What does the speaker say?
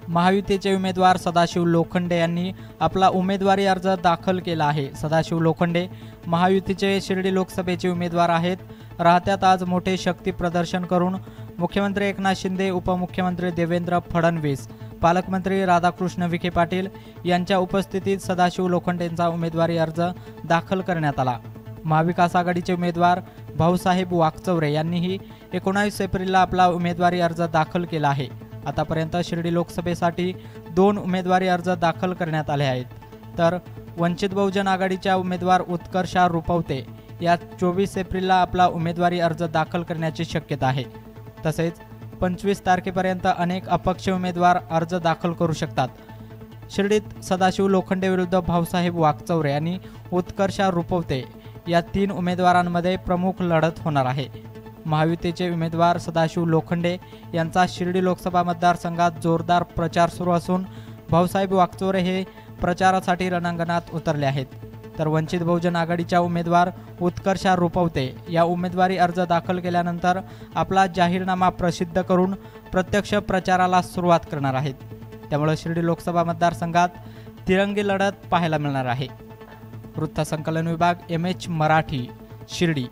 महायुतीचे उमेदवार सदाशिव लोखंडे यांनी आपला उमेदवारी अर्ज दाखल केला आहे। सदाशिव लोखंडे महायुतीचे शिर्डी लोकसभेचे उमेदवार आहेत। राहत्यात आज मोठे शक्ती प्रदर्शन करून मुख्यमंत्री एकनाथ शिंदे, उपमुख्यमंत्री देवेंद्र फडणवीस, पालकमंत्री राधाकृष्ण विखे पाटील यांच्या उपस्थितीत सदाशिव लोखंडेंचा उमेदवारी अर्ज दाखल करण्यात आला। महाविकास आघाडीचे उमेदवार भाऊसाहेब वाकचौरे यांनीही 19 एप्रिलला आपला उमेदवारी अर्ज दाखल केला आहे। आतापर्यंत शिर्डी लोकसभेसाठी 2 उमेदवारी अर्ज दाखल करण्यात आले आहेत, तर वंचित बहुजन आघाडीच्या उमेदवार उत्कर्षा रुपवते या 24 एप्रिलला आपला उमेदवारी अर्ज दाखल करण्याची शक्यता आहे। तसेच 25 तारखेपर्यंत अनेक अपक्ष उमेदवार अर्ज दाखल करू शकतात। शिर्डीत सदाशिव लोखंडे विरुद्ध भाऊसाहेब वाकचौरे आणि उत्कर्षा रुपवते या 3 उमेदवारांमध्ये प्रमुख लढत होणार आहे। महायुतीचे उमेदवार सदाशिव लोखंडे यांचा शिर्डी लोकसभा मतदारसंघात जोरदार प्रचार सुरू असून भाऊसाहेब वाकचौरे हे प्रचारासाठी रणांगणात उतरले आहेत, तर वंचित बहुजन आघाडीच्या उमेदवार उत्कर्षा रुपवते या उमेदवारी अर्ज दाखल केल्यानंतर आपला जाहीरनामा प्रसिद्ध करून प्रत्यक्ष प्रचाराला सुरुवात करणार आहेत। त्यामुळे शिर्डी लोकसभा मतदारसंघात तिरंगी लढत पाहायला मिळणार आहे। वृत्तसंकलन विभाग MH मराठी, शिर्डी।